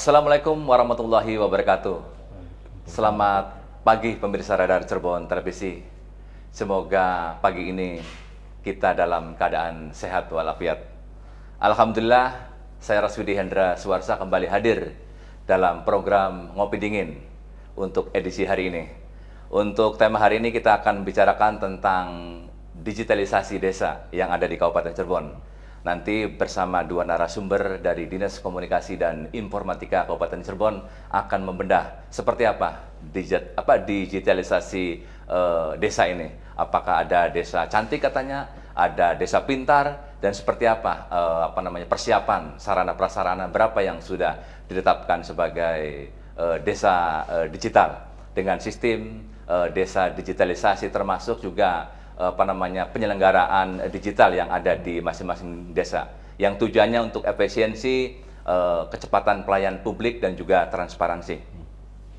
Assalamualaikum warahmatullahi wabarakatuh. Selamat pagi pemirsa Radar Cirebon Televisi. Semoga pagi ini kita dalam keadaan sehat walafiat. Alhamdulillah, saya Raswidi Hendra Suwarsa kembali hadir dalam program Ngopi Dingin untuk edisi hari ini. Untuk tema hari ini kita akan bicarakan tentang digitalisasi desa yang ada di Kabupaten Cirebon. Nanti bersama dua narasumber dari Dinas Komunikasi dan Informatika Kabupaten Cirebon akan membedah seperti apa digitalisasi desa ini. Apakah ada desa cantik katanya, ada desa pintar, dan seperti apa persiapan sarana prasarana berapa yang sudah ditetapkan sebagai desa digital dengan sistem desa digitalisasi, termasuk juga penyelenggaraan digital yang ada di masing-masing desa, yang tujuannya untuk efisiensi, kecepatan pelayanan publik, dan juga transparansi.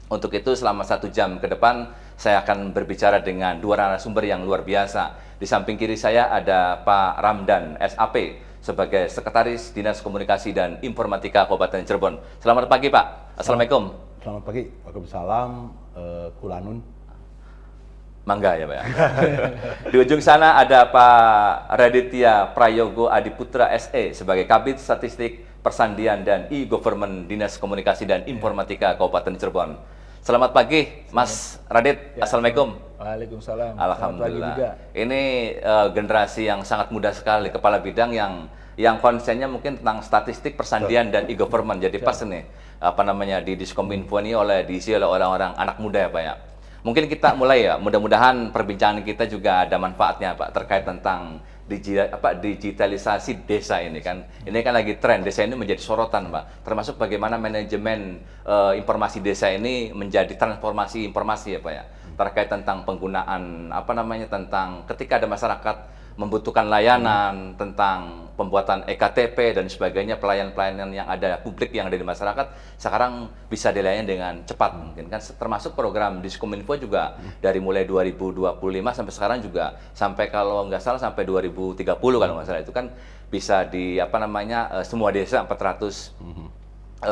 Untuk itu selama 1 jam ke depan saya akan berbicara dengan dua narasumber yang luar biasa. Di samping kiri saya ada Pak Ramdan SAP sebagai Sekretaris Dinas Komunikasi dan Informatika Kabupaten Cirebon. Selamat pagi Pak. Assalamualaikum. Selamat pagi. Waalaikumsalam. Kulanun. Mangga ya Pak ya. Di ujung sana ada Pak Raditya Prayogo Adiputra SE sebagai Kabid Statistik Persandian dan E-Government Dinas Komunikasi dan Informatika Kabupaten Cirebon. Selamat pagi Mas Radit. Ya. Assalamualaikum. Waalaikumsalam. Alhamdulillah. Ini generasi yang sangat muda sekali, kepala bidang yang konsennya mungkin tentang statistik persandian dan e-government. Jadi pas nih di Diskominfo ini diisi oleh orang-orang anak muda ya Pak ya. Mungkin kita mulai ya, mudah-mudahan perbincangan kita juga ada manfaatnya Pak terkait tentang digitalisasi desa ini kan. Ini kan lagi tren, desa ini menjadi sorotan Pak. Termasuk bagaimana manajemen informasi desa ini menjadi transformasi informasi ya Pak ya. Terkait tentang penggunaan tentang ketika ada masyarakat membutuhkan layanan, tentang pembuatan EKTP dan sebagainya, pelayanan-pelayanan yang ada publik yang ada di masyarakat sekarang bisa dilayani dengan cepat mungkin kan, termasuk program Diskominfo juga dari mulai 2025 sampai sekarang juga sampai kalau nggak salah sampai 2030 kalau nggak salah itu kan bisa di semua desa 412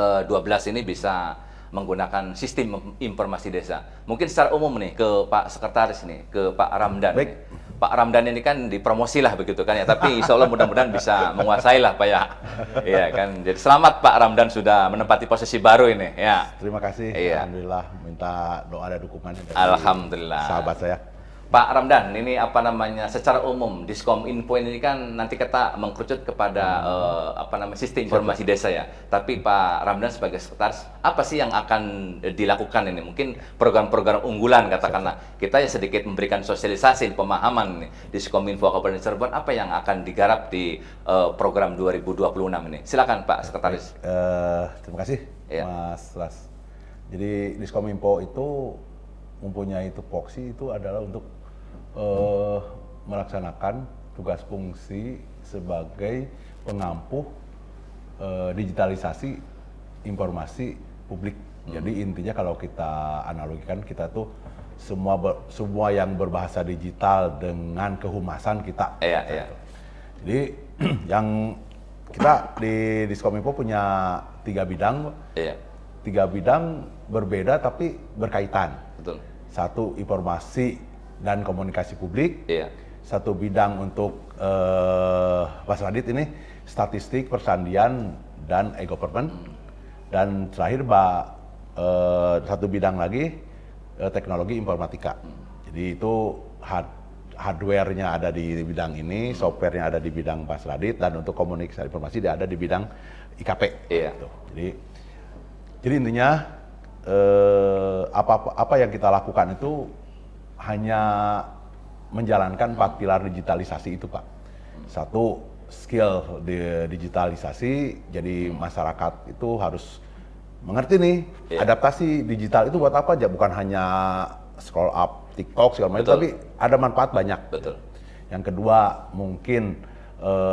ini bisa menggunakan sistem informasi desa. Mungkin secara umum nih ke Pak Sekretaris nih, ke Pak Ramdan. Baik. Pak Ramdan ini kan dipromosi lah begitu kan ya, tapi insya Allah mudah-mudahan bisa menguasai lah Pak ya. Iya kan, jadi selamat Pak Ramdan sudah menempati posisi baru ini ya. Terima kasih. Iya. Alhamdulillah, minta doa dan dukungannya dari Alhamdulillah. sahabat saya. Pak Ramdan, ini secara umum Diskominfo ini kan nanti kita mengkerucut kepada sistem informasi desa ya. Tapi Pak Ramdan sebagai sekretaris, apa sih yang akan dilakukan ini? Mungkin program-program unggulan katakanlah. Kita ya sedikit memberikan sosialisasi, pemahaman nih, Diskominfo Kabupaten Cirebon, apa yang akan digarap di program 2026 ini. Silakan Pak Sekretaris. Terima kasih Ya. Mas Ras. Jadi Diskominfo itu mempunyai tupoksi itu adalah untuk melaksanakan tugas fungsi sebagai pengampuh digitalisasi informasi publik. Jadi intinya kalau kita analogikan, kita tuh semua yang berbahasa digital dengan kehumasan kita. Iya, iya. Jadi yang kita di Diskominfo punya 3 bidang. Iya. 3 bidang berbeda tapi berkaitan. Betul. Satu informasi dan komunikasi publik. Iya. Satu bidang untuk Mas Radit ini statistik, persandian, dan e-government. Dan terakhir satu bidang lagi teknologi informatika. Jadi itu hardware-nya ada di bidang ini, software-nya ada di bidang Mas Radit, dan untuk komunikasi informasi dia ada di bidang IKP. Iya. Gitu. Jadi intinya apa yang kita lakukan itu hanya menjalankan 4 pilar digitalisasi itu Pak. Satu, skill digitalisasi, jadi masyarakat itu harus mengerti nih, adaptasi digital itu buat apa aja, bukan hanya scroll up TikTok segala macam, tapi ada manfaat banyak. Betul. Yang kedua mungkin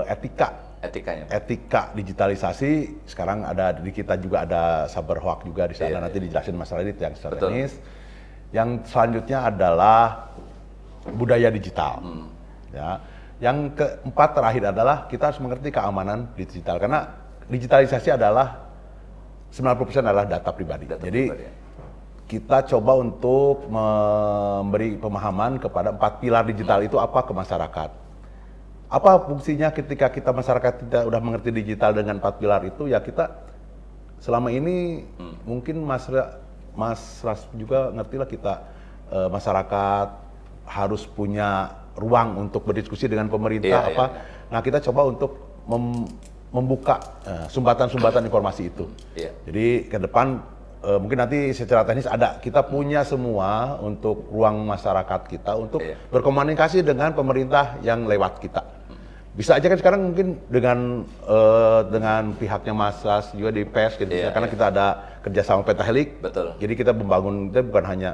etika digitalisasi. Sekarang ada di kita juga ada Cyberhawk juga di sana, nanti dijelasin Mas Radit yang secara teknis. Yang selanjutnya adalah budaya digital. Ya. Yang keempat terakhir adalah kita harus mengerti keamanan digital, karena digitalisasi adalah 90% adalah data pribadi. Data Jadi pribadi, ya. kita coba untuk memberi pemahaman kepada 4 pilar digital itu apa ke masyarakat. Apa fungsinya ketika kita masyarakat tidak udah mengerti digital dengan 4 pilar itu, ya kita selama ini mungkin Mas Ras juga ngerti lah kita masyarakat harus punya ruang untuk berdiskusi dengan pemerintah Iya. Nah kita coba untuk membuka sumbatan-sumbatan informasi itu. Iya. Jadi ke depan mungkin nanti secara teknis kita punya semua untuk ruang masyarakat kita untuk berkomunikasi dengan pemerintah yang lewat kita. Bisa aja kan sekarang mungkin dengan pihaknya Mas Ras juga di PES gitu, karena kita ada kerjasama Petahelix. Betul. Jadi kita membangun, kita bukan hanya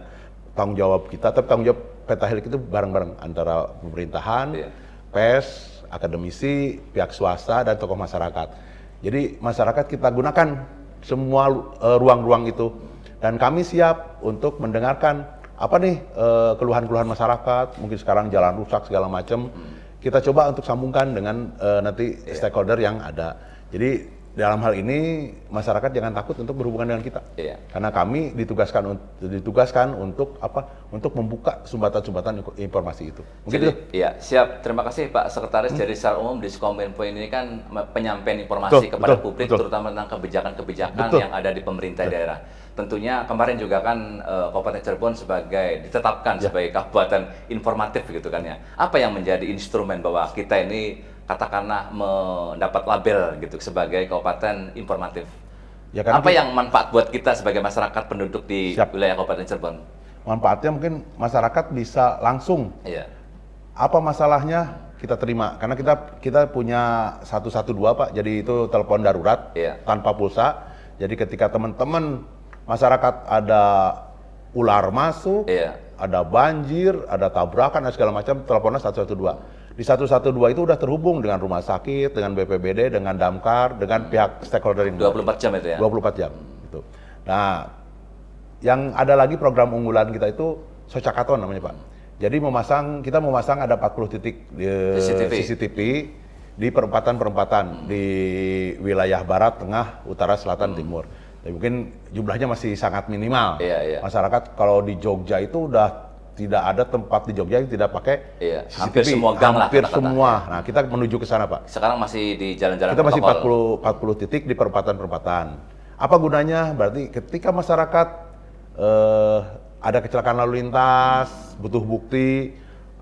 tanggung jawab kita, tapi tanggung jawab Petahelix itu bareng-bareng antara pemerintahan, PES, akademisi, pihak swasta, dan tokoh masyarakat. Jadi masyarakat kita gunakan semua ruang-ruang itu, dan kami siap untuk mendengarkan apa nih keluhan-keluhan masyarakat. Mungkin sekarang jalan rusak segala macam. Kita coba untuk sambungkan dengan nanti stakeholder yang ada. Jadi dalam hal ini masyarakat jangan takut untuk berhubungan dengan kita, karena kami ditugaskan untuk apa? Untuk membuka sumbatan-sumbatan informasi itu. Mungkin Jadi, itu. iya, siap. Terima kasih Pak Sekretaris. Jadi secara umum Diskominfo ini kan penyampaian informasi kepada publik, terutama tentang kebijakan-kebijakan yang ada di pemerintah daerah. Tentunya kemarin juga kan Kabupaten Cirebon ditetapkan sebagai kabupaten informatif gitu kan ya. Apa yang menjadi instrumen bahwa kita ini katakanlah mendapat label gitu sebagai kabupaten informatif? Ya, apa yang manfaat buat kita sebagai masyarakat penduduk di wilayah Kabupaten Cirebon? Manfaatnya mungkin masyarakat bisa langsung apa masalahnya kita terima, karena kita punya 112 Pak, jadi itu telepon darurat tanpa pulsa. Jadi ketika teman-teman masyarakat ada ular masuk, ada banjir, ada tabrakan dan segala macam, teleponnya 112. Di 112 itu udah terhubung dengan rumah sakit, dengan BPBD, dengan Damkar, dengan pihak stakeholder yang 24 jam itu ya? 24 jam. Gitu. Nah, yang ada lagi program unggulan kita itu Socakaton namanya Pak. Jadi kita memasang ada 40 titik CCTV di perempatan-perempatan di wilayah barat, tengah, utara, selatan, timur. Tapi mungkin jumlahnya masih sangat minimal. Masyarakat kalau di Jogja itu udah tidak ada tempat di Jogja yang tidak pakai CCTV. Hampir semua gang lah. Hampir semua. Nah, kita menuju ke sana Pak. Sekarang masih di jalan-jalan kita masih 40 titik di perempatan-perempatan. Apa gunanya? Berarti ketika masyarakat ada kecelakaan lalu lintas, butuh bukti,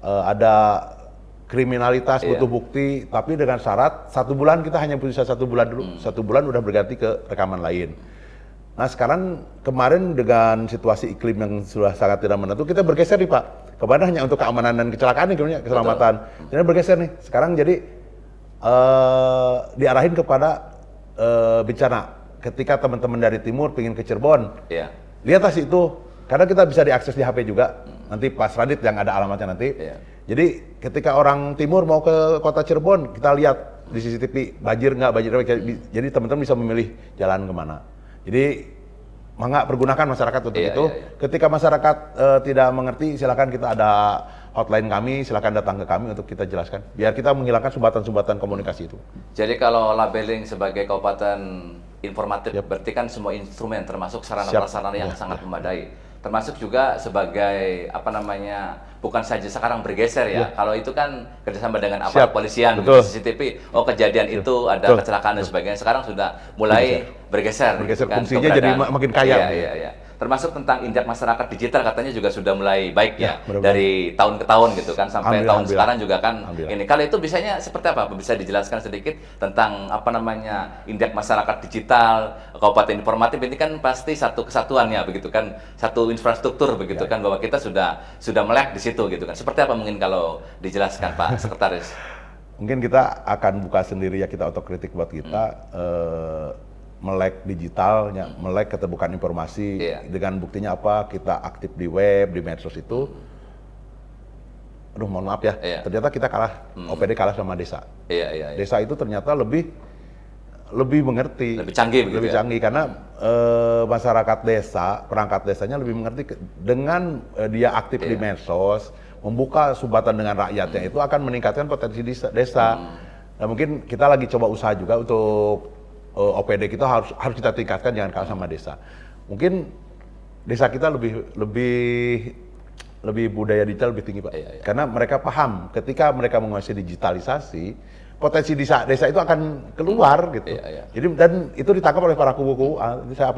ada kriminalitas, butuh bukti, tapi dengan syarat 1 bulan, kita hanya bisa 1 bulan dulu. 1 bulan udah berganti ke rekaman lain. Nah sekarang kemarin dengan situasi iklim yang sudah sangat tidak menentu, kita bergeser nih Pak. Kemarin hanya untuk keamanan dan kecelakaan nih, keselamatan. Jadi bergeser nih. Sekarang jadi diarahin kepada bencana. Ketika teman-teman dari timur ingin ke Cirebon, lihatlah situ. Karena kita bisa diakses di HP juga. Nanti Pak Radit yang ada alamatnya nanti. Jadi ketika orang timur mau ke kota Cirebon, kita lihat di CCTV banjir nggak, banjir. Jadi teman-teman bisa memilih jalan kemana. Jadi mangga pergunakan masyarakat untuk itu. Ketika masyarakat tidak mengerti, silakan kita ada hotline kami, silakan datang ke kami untuk kita jelaskan. Biar kita menghilangkan sumbatan-sumbatan komunikasi itu. Jadi kalau labeling sebagai kabupaten informatif, berarti kan semua instrumen termasuk sarana-prasarana yang sangat memadai. Termasuk juga sebagai apa namanya, bukan saja sekarang bergeser ya. Kalau itu kan kerjasama dengan aparat polisian, CCTV. Oh kejadian itu ada kecelakaan dan sebagainya. Sekarang sudah mulai bergeser. Kan, fungsinya jadi makin kaya. Termasuk tentang indeks masyarakat digital katanya juga sudah mulai baik ya, dari tahun ke tahun gitu kan, sampai tahun sekarang juga kan ini. Kalau itu biasanya seperti apa? Bisa dijelaskan sedikit tentang apa namanya indeks masyarakat digital kabupaten informatif ini kan pasti satu kesatuannya begitu kan, satu infrastruktur begitu kan, bahwa kita sudah melek di situ gitu kan. Seperti apa mungkin kalau dijelaskan Pak Sekretaris? Mungkin kita akan buka sendiri ya, kita otokritik buat kita. Melek digitalnya, melek keterbukaan informasi, dengan buktinya apa, kita aktif di web, di medsos itu, aduh mohon maaf ya, ternyata kita kalah, OPD kalah sama desa. Desa itu ternyata lebih mengerti, lebih canggih begitu, lebih canggih karena masyarakat desa, perangkat desanya lebih mengerti dengan dia aktif di medsos, membuka sumbatan dengan rakyatnya, itu akan meningkatkan potensi desa. Nah mungkin kita lagi coba usaha juga untuk OPD kita harus kita tingkatkan, jangan kalah sama desa. Mungkin desa kita lebih budaya digital lebih tinggi Pak. Karena mereka paham ketika mereka menguasai digitalisasi, potensi desa itu akan keluar gitu. Jadi dan itu ditangkap oleh para kubu-kubu. Saya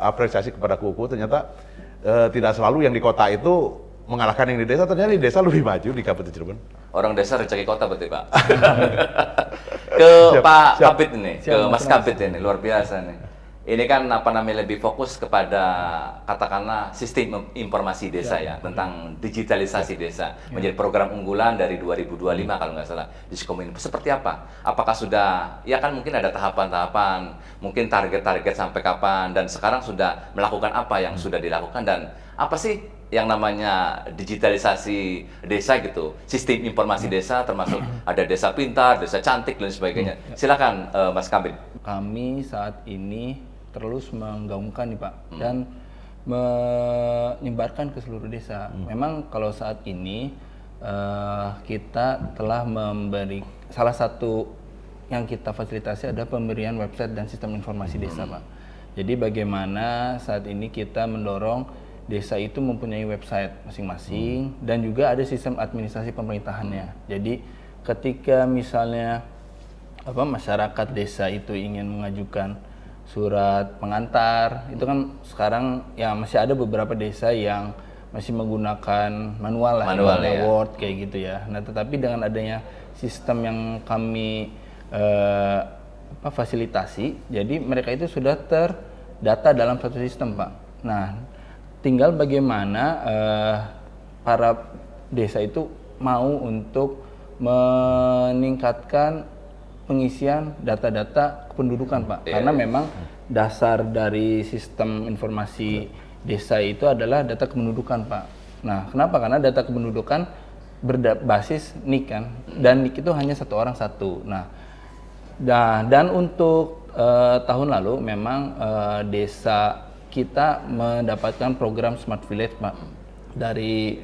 apresiasi kepada kubu-kubu, ternyata tidak selalu yang di kota itu mengalahkan yang di desa, ternyata di desa lebih maju di Kabupaten Cirebon. Orang desa rezeki kota berarti Pak. Ke Pak Kabid ini, ke Mas Kabid ini, luar biasa nih. Ini kan lebih fokus kepada katakanlah sistem informasi desa ya, tentang digitalisasi desa, menjadi program unggulan dari 2025 kalau nggak salah Diskominfo. Seperti apa? Apakah sudah, ya kan mungkin ada tahapan-tahapan, mungkin target-target sampai kapan, dan sekarang sudah melakukan apa yang sudah dilakukan, dan apa sih yang namanya digitalisasi desa gitu, sistem informasi desa, termasuk ada desa pintar, desa cantik dan sebagainya. Silakan Mas Kabid. Kami saat ini terus menggaungkan nih Pak, dan menyebarkan ke seluruh desa. Memang kalau saat ini kita telah memberi, salah satu yang kita fasilitasi adalah pemberian website dan sistem informasi desa Pak. Jadi bagaimana saat ini kita mendorong desa itu mempunyai website masing-masing, dan juga ada sistem administrasi pemerintahannya. Jadi ketika misalnya masyarakat desa itu ingin mengajukan surat pengantar, itu kan sekarang ya masih ada beberapa desa yang masih menggunakan manual ya, Word kayak gitu ya. Nah, tetapi dengan adanya sistem yang kami fasilitasi, jadi mereka itu sudah terdata dalam satu sistem Pak. Nah, tinggal bagaimana para desa itu mau untuk meningkatkan pengisian data-data kependudukan Pak, karena memang dasar dari sistem informasi desa itu adalah data kependudukan Pak. Nah, kenapa? Karena data kependudukan berbasis NIK kan, dan NIK itu hanya satu orang satu. Nah, dan untuk tahun lalu memang desa kita mendapatkan program Smart Village Pak dari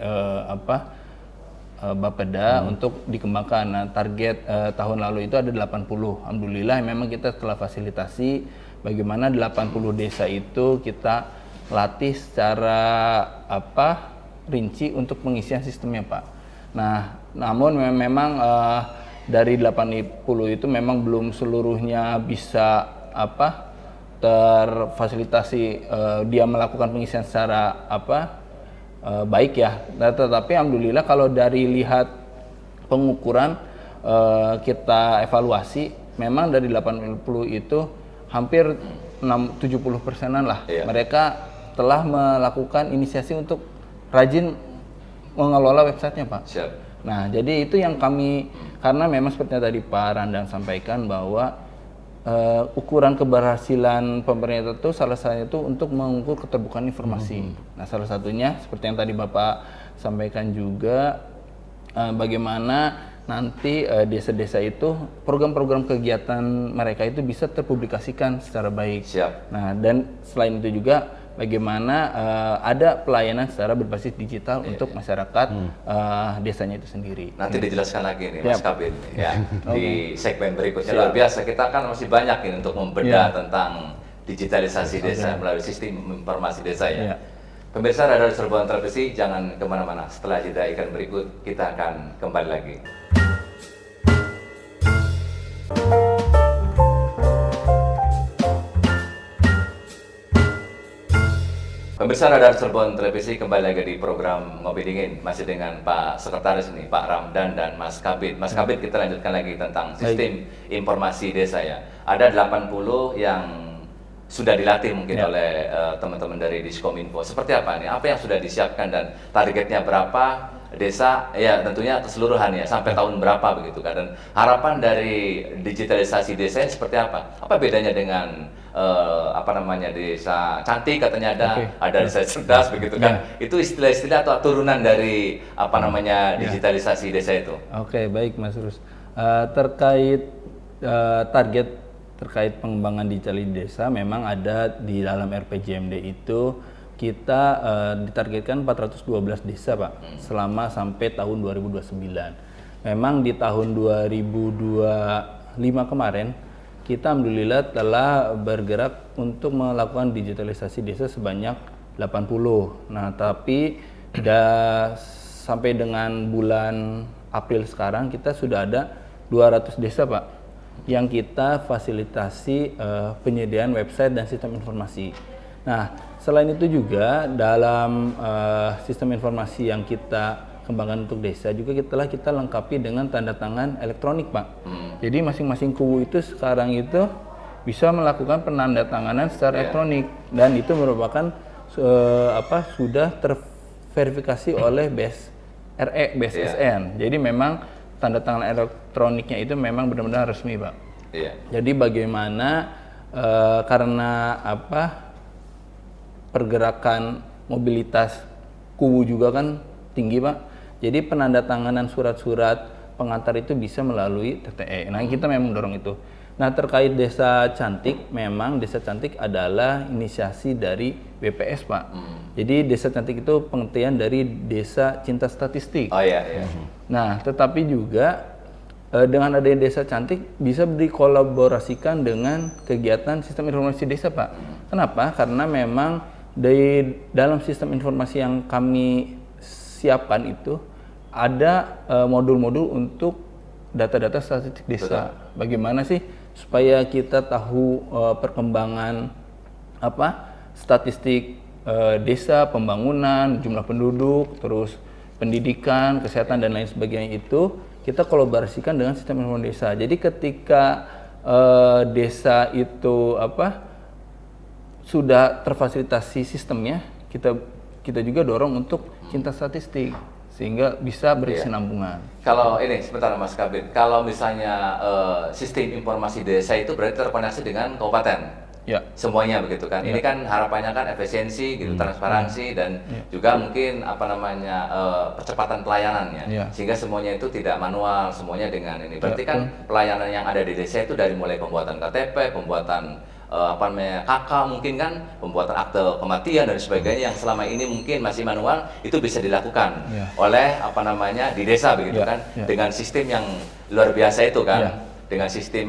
Bapeda untuk dikembangkan. Nah, target tahun lalu itu ada 80. Alhamdulillah memang kita telah fasilitasi bagaimana 80 desa itu kita latih secara rinci untuk pengisian sistemnya Pak. Nah, namun memang dari 80 itu memang belum seluruhnya bisa terfasilitasi dia melakukan pengisian secara baik ya. Nah, tetapi alhamdulillah kalau dari lihat pengukuran kita evaluasi, memang dari 80 itu hampir 70%-an lah mereka telah melakukan inisiasi untuk rajin mengelola websitenya Pak. Siap. Nah, jadi itu yang kami, karena memang seperti yang tadi Pak Randang sampaikan bahwa ukuran keberhasilan pemerintah itu salah satunya itu untuk mengukur keterbukaan informasi. Nah, salah satunya seperti yang tadi Bapak sampaikan juga, bagaimana nanti desa-desa itu program-program kegiatan mereka itu bisa terpublikasikan secara baik. Siap. Nah, dan selain itu juga bagaimana ada pelayanan secara berbasis digital untuk masyarakat desanya itu sendiri. Nanti dijelaskan lagi nih Mas Kabid ya di segmen berikutnya. Luar biasa, kita kan masih banyak ini untuk membedah tentang digitalisasi desa melalui sistem informasi desa ya. Pemirsa Radar Cirebon Televisi, jangan kemana-mana. Setelah jeda iklan berikut, kita akan kembali lagi. Pemirsa Radar Cirebon Televisi, kembali lagi di program Ngopi Dingin, masih dengan Pak Sekretaris ini, Pak Ramdan dan Mas Kabid. Mas Kabid, kita lanjutkan lagi tentang sistem informasi desa ya. Ada 80 yang sudah dilatih mungkin oleh teman-teman dari Diskominfo. Seperti apa nih? Apa yang sudah disiapkan dan targetnya berapa? Desa ya tentunya keseluruhan ya, sampai tahun berapa begitu kan, dan harapan dari digitalisasi desa seperti apa? Apa bedanya dengan desa cantik katanya ada desa cerdas begitu kan? Itu istilah-istilah atau turunan dari digitalisasi desa itu. Oke, baik Mas Rus. Terkait target terkait pengembangan digitalisasi desa, memang ada di dalam RPJMD itu kita ditargetkan 412 desa Pak, selama sampai tahun 2029. Memang di tahun 2025 kemarin kita alhamdulillah telah bergerak untuk melakukan digitalisasi desa sebanyak 80. Nah, tapi sampai dengan bulan April sekarang kita sudah ada 200 desa, Pak, yang kita fasilitasi penyediaan website dan sistem informasi. Nah, selain itu juga dalam sistem informasi yang kita kembangkan untuk desa juga kita lengkapi dengan tanda tangan elektronik, Pak. Jadi masing-masing kubu itu sekarang itu bisa melakukan penandatanganan secara elektronik, dan itu merupakan sudah terverifikasi oleh BSSN. Jadi memang tanda tangan elektroniknya itu memang benar-benar resmi, Pak. Iya. Jadi bagaimana karena pergerakan mobilitas kubu juga kan tinggi, Pak. Jadi penandatanganan surat-surat pengantar itu bisa melalui TTE. Nah, kita memang dorong itu. Nah, terkait Desa Cantik, memang Desa Cantik adalah inisiasi dari BPS, Pak. Jadi Desa Cantik itu pengertian dari Desa Cinta Statistik. Oh iya, iya. Nah, tetapi juga dengan adanya Desa Cantik bisa dikolaborasikan dengan kegiatan sistem informasi desa, Pak. Kenapa? Karena memang dalam sistem informasi yang kami siapkan itu ada modul-modul untuk data-data statistik desa. Betul. Bagaimana sih supaya kita tahu perkembangan statistik desa, pembangunan, jumlah penduduk, terus pendidikan, kesehatan dan lain sebagainya, itu kita kolaborasikan dengan sistem informasi desa. Jadi ketika desa itu sudah terfasilitasi sistemnya, kita juga dorong untuk cinta statistik sehingga bisa berkesinambungan. Kalau ini sebentar Mas Kabit, kalau misalnya sistem informasi desa itu berarti terkoneksi dengan kabupaten. Ya. Semuanya begitu kan. Ini kan harapannya kan efisiensi gitu, transparansi dan juga mungkin percepatan pelayanannya. Sehingga semuanya itu tidak manual, semuanya dengan ini. Berarti kan pelayanan yang ada di desa itu dari mulai pembuatan KTP, pembuatan KK mungkin kan, pembuatan akte kematian dan sebagainya yang selama ini mungkin masih manual, itu bisa dilakukan oleh di desa begitu kan, dengan sistem yang luar biasa itu kan, dengan sistem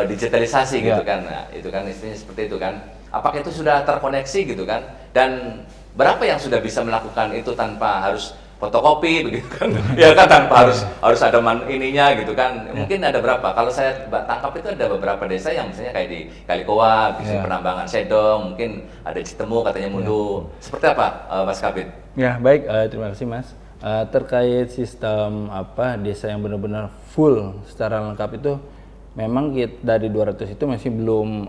digitalisasi gitu kan. Nah, itu kan istilahnya seperti itu kan. Apakah itu sudah terkoneksi gitu kan, dan berapa yang sudah bisa melakukan itu tanpa harus fotokopi begitu kan, ya kan, tanpa harus ada ininya gitu kan. Mungkin ada berapa? Kalau saya tangkap itu ada beberapa desa yang misalnya kayak di Kalikowa, bisa penambangan Sedong, mungkin ada Citemu katanya Mundu. Seperti apa, Mas Kabit? Ya, baik, terima kasih Mas. Terkait sistem desa yang benar-benar full secara lengkap itu, memang dari 200 itu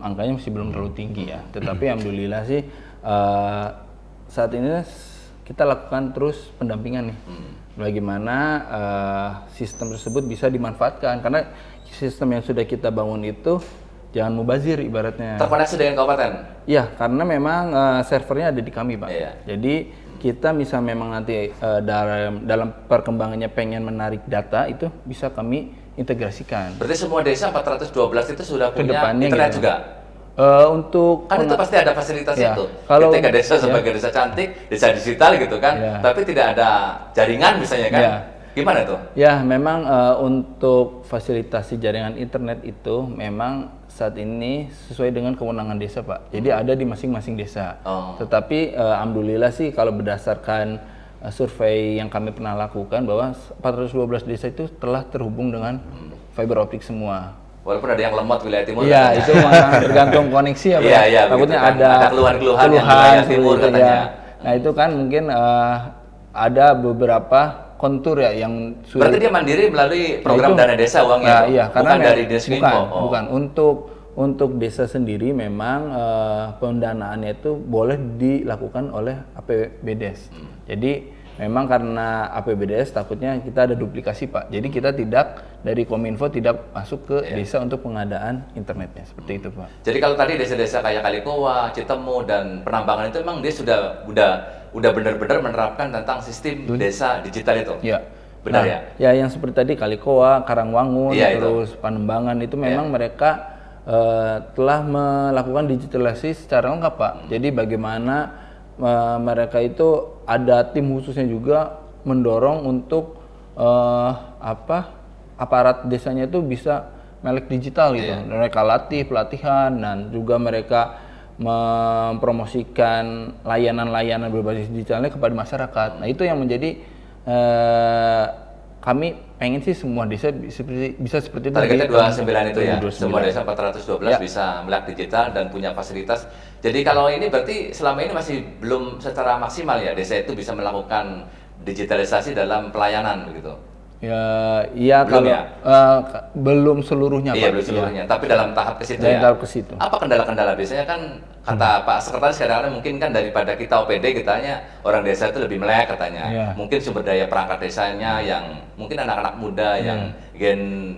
angkanya masih belum terlalu tinggi ya. Tetapi alhamdulillah sih saat ini kita lakukan terus pendampingan nih, bagaimana sistem tersebut bisa dimanfaatkan, karena sistem yang sudah kita bangun itu jangan mubazir ibaratnya. Terkoneksi dengan kabupaten? Iya, karena memang servernya ada di kami, Pak. Iya. Jadi kita bisa memang nanti dalam perkembangannya pengen menarik data itu bisa kami integrasikan. Berarti semua desa 412 itu sudah punya internet gitu juga? Untuk kan itu pasti ada fasilitas itu. Kalau ketika desa sebagai desa cantik, desa digital gitu kan, tapi tidak ada jaringan misalnya kan, gimana tuh? Ya, memang untuk fasilitasi jaringan internet itu memang saat ini sesuai dengan kewenangan desa, Pak. Jadi ada di masing-masing desa. Tetapi alhamdulillah sih kalau berdasarkan survei yang kami pernah lakukan bahwa 412 desa itu telah terhubung dengan fiber optik semua. Walaupun ada yang lemot wilayah timur. Iya, itu sangat tergantung koneksi ya, Pak. Iya, takutnya kan. Ada keluhan-keluhan yang wilayah timur katanya. Nah, itu kan mungkin ada beberapa kontur ya yang sudah. Berarti dia mandiri melalui program dana desa uangnya. Nah, iya, karena bukan dari Desinfo. Bukan. Untuk desa sendiri memang pendanaannya itu boleh dilakukan oleh APBDes. Jadi memang karena APBDes takutnya kita ada duplikasi, Pak. Jadi kita dari Kominfo tidak masuk ke desa untuk pengadaan internetnya, seperti itu, Pak. Jadi kalau tadi desa-desa kayak Kalikowa, Citemu dan Penambangan itu memang dia sudah benar-benar menerapkan tentang sistem desa digital itu. Iya. Benar ya? Ya, yang seperti tadi Kalikowa, Karangwangun, terus Penambangan itu memang mereka telah melakukan digitalisasi secara lengkap, Pak. Jadi bagaimana mereka itu ada tim khususnya juga mendorong untuk aparat desanya itu bisa melek digital gitu. Mereka latih pelatihan dan juga mereka mempromosikan layanan-layanan berbasis digitalnya kepada masyarakat. Nah itu yang menjadi kami pengen sih semua desa bisa seperti itu. Targetnya 29 itu ya, 29. semua desa 412 bisa melek digital dan punya fasilitas. Jadi kalau ini berarti selama ini masih belum secara maksimal ya, desa itu bisa melakukan digitalisasi dalam pelayanan begitu. Ya, iya Belum kalau ya? belum seluruhnya Iya Pak. belum seluruhnya, tapi dalam tahap ke situ Dalam ya. tahap ke situ. Apa kendala-kendala biasanya kan kata Pak Sekretaris kadang-kadang mungkin kan daripada kita OPD katanya orang desa itu lebih melek katanya. Iya. Mungkin sumber daya perangkat desanya yang mungkin anak-anak muda yang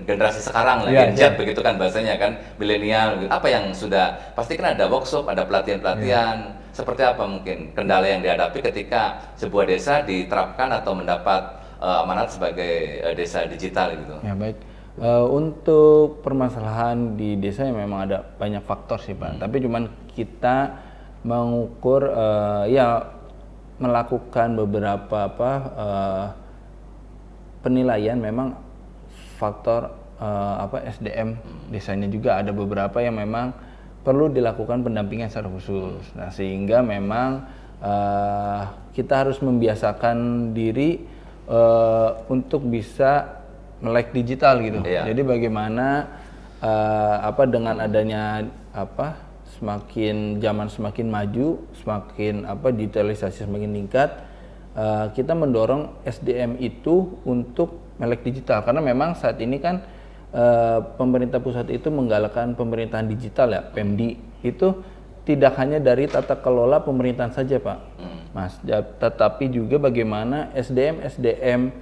generasi sekarang lah, Iya, Gen Z begitu kan bahasanya kan, milenial gitu. Apa yang sudah pasti kan ada workshop, ada pelatihan-pelatihan. Seperti apa mungkin kendala yang dihadapi ketika sebuah desa diterapkan atau mendapat amanat sebagai desa digital gitu. Ya baik. Untuk permasalahan di desa yang memang ada banyak faktor sih Pak. Tapi cuman kita mengukur ya melakukan beberapa penilaian memang faktor SDM desanya juga ada beberapa yang memang perlu dilakukan pendampingan secara khusus. Nah sehingga memang kita harus membiasakan diri untuk bisa melek digital gitu. Iya. Jadi bagaimana dengan adanya semakin zaman semakin maju, semakin digitalisasi semakin meningkat, kita mendorong SDM itu untuk melek digital karena memang saat ini kan pemerintah pusat itu menggalakkan pemerintahan digital ya, PEMDI itu tidak hanya dari tata kelola pemerintahan saja Pak. Mas, tetapi juga bagaimana SDM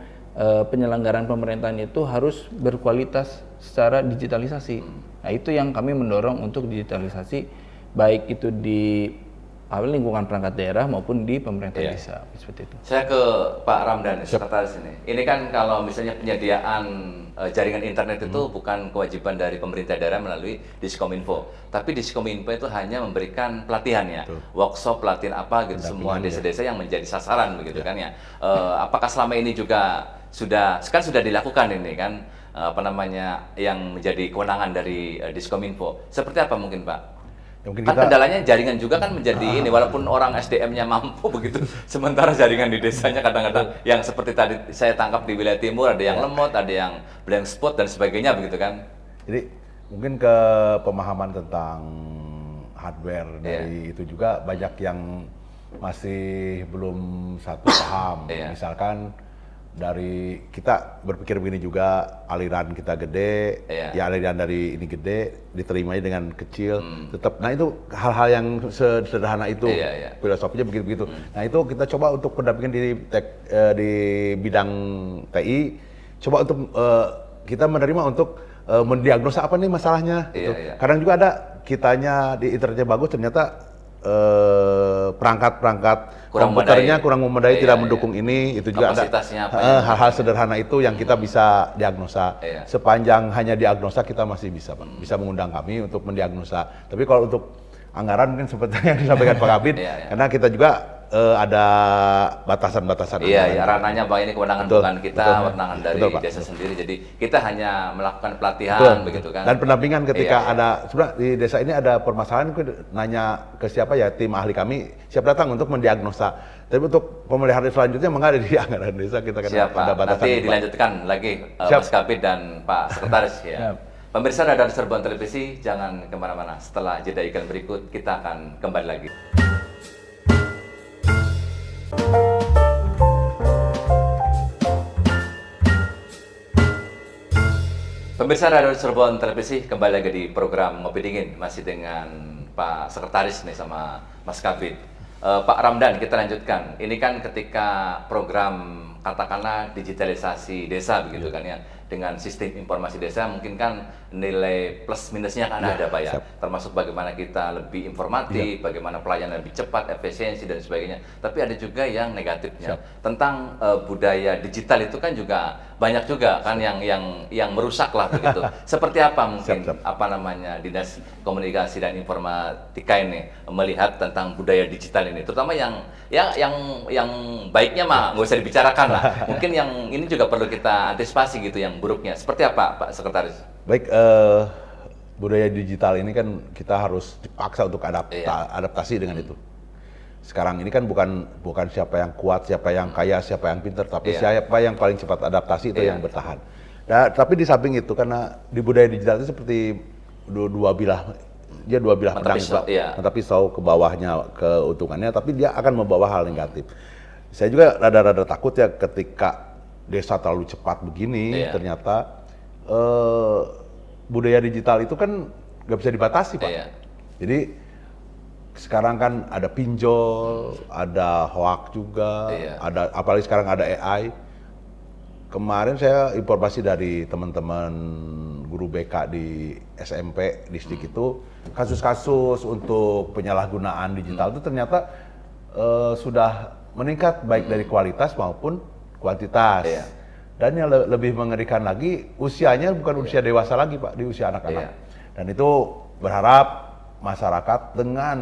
penyelenggaraan pemerintahan itu harus berkualitas secara digitalisasi. Nah itu yang kami mendorong untuk digitalisasi baik itu di lingkungan perangkat daerah maupun di pemerintah desa seperti itu. Saya ke Pak Ramdan, Sekretaris ini. Ini kan kalau misalnya penyediaan jaringan internet itu bukan kewajiban dari pemerintah daerah melalui Diskominfo, tapi Diskominfo itu hanya memberikan pelatihan ya, workshop pelatihan apa gitu semua desa-desa yang menjadi sasaran begitu kan ya. Apakah selama ini juga sudah dilakukan ini kan yang menjadi kewenangan dari Diskominfo? Seperti apa mungkin Pak? Ya, mungkin Kan kita kendalanya jaringan juga kan menjadi ini, walaupun orang SDM-nya mampu begitu, sementara jaringan di desanya kadang-kadang yang seperti tadi saya tangkap di wilayah timur ada yang lemot, ada yang blank spot dan sebagainya begitu kan. Jadi mungkin ke pemahaman tentang hardware dari itu juga banyak yang masih belum satu paham. Misalkan dari kita berpikir begini juga, aliran kita gede, ya aliran dari ini gede, diterimanya dengan kecil, tetap. Nah itu hal-hal yang sederhana itu, filosofinya begitu-begitu. Nah itu kita coba untuk pendampingan di bidang TI, coba untuk kita menerima untuk mendiagnosa apa nih masalahnya. Kadang juga ada kitanya di internetnya bagus, ternyata perangkat-perangkat komputernya kurang memadai, tidak mendukung ini. Itu juga ada hal-hal sederhana itu yang kita bisa diagnosa. Sepanjang hanya diagnosa kita masih bisa Pak, bisa mengundang kami untuk mendiagnosa. Tapi kalau untuk anggaran mungkin seperti yang disampaikan Pak Kabid, karena kita juga ada batasan-batasan. Iya, ranahnya Pak, ini kewenangan bukan kita, kewenangan dari desa sendiri. Jadi kita hanya melakukan pelatihan begitu kan. Dan pendampingan ketika ada, sebenarnya di desa ini ada permasalahan, nanya ke siapa ya, tim ahli kami siap datang untuk mendiagnosa. Tapi untuk pemeliharaan selanjutnya memang ada di anggaran desa kita kan ada batasan. Nanti dilanjutkan lagi Mas Kabid dan Pak Sekretaris ya. Pemirsa Radar Cirebon Televisi, jangan kemana-mana. Setelah jeda iklan berikut, kita akan kembali lagi. Pemirsa Radio Cirebon Televisi, kembali lagi di program Ngopi Dingin, masih dengan Pak Sekretaris nih sama Mas Kabid. Pak Ramdan, kita lanjutkan. Ini kan ketika program katakanlah digitalisasi desa begitu kan ya, dengan sistem informasi desa mungkin kan nilai plus minusnya kan ada Pak ya, termasuk bagaimana kita lebih informatif, bagaimana pelayanan lebih cepat, efisiensi dan sebagainya. Tapi ada juga yang negatifnya tentang budaya digital itu kan juga banyak juga kan yang merusak lah begitu. Seperti apa mungkin Dinas Komunikasi dan Informatika ini melihat tentang budaya digital ini, terutama yang baiknya mah nggak usah dibicarakan lah. Mungkin yang ini juga perlu kita antisipasi gitu, yang yang buruknya. Seperti apa, Pak Sekretaris? Baik, budaya digital ini kan kita harus dipaksa untuk adaptasi dengan itu. Sekarang ini kan bukan siapa yang kuat, siapa yang kaya, siapa yang pintar, tapi siapa yang paling cepat adaptasi itu yang bertahan. Nah, tapi di samping itu karena di budaya digital itu seperti dua bilah pedang, mata pisau ke bawahnya keuntungannya, tapi dia akan membawa hal negatif. Saya juga rada-rada takut ya ketika desa terlalu cepat begini, ternyata budaya digital itu kan nggak bisa dibatasi, Pak. Jadi sekarang kan ada pinjol, ada hoax juga, ada apalagi sekarang ada AI. Kemarin saya informasi dari teman-teman guru BK di SMP distrik itu, kasus-kasus untuk penyalahgunaan digital itu ternyata sudah meningkat baik dari kualitas maupun kuantitas. Dan yang lebih mengerikan lagi, usianya bukan usia dewasa lagi, Pak, di usia anak-anak. Dan itu berharap masyarakat dengan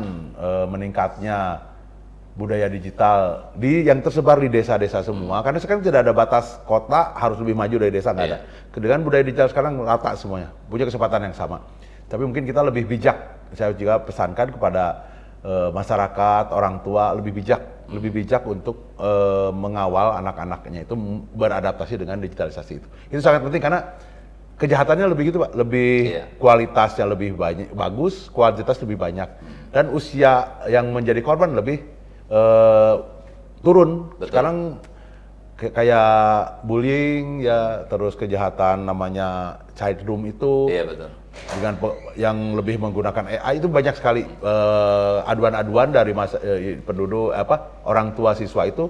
meningkatnya budaya digital yang tersebar di desa-desa semua, karena sekarang tidak ada batas kota harus lebih maju dari desa, nggak ada. Dengan budaya digital sekarang rata semuanya, punya kesempatan yang sama. Tapi mungkin kita lebih bijak. Saya juga pesankan kepada masyarakat, orang tua lebih bijak untuk mengawal anak-anaknya itu beradaptasi dengan digitalisasi itu. Itu sangat penting karena kejahatannya lebih gitu, Pak, lebih kualitasnya lebih bagus, kuantitas lebih banyak, dan usia yang menjadi korban lebih turun. Sekarang kayak bullying ya, terus kejahatan namanya child room itu dengan yang lebih menggunakan AI itu banyak sekali aduan-aduan dari penduduk orang tua siswa itu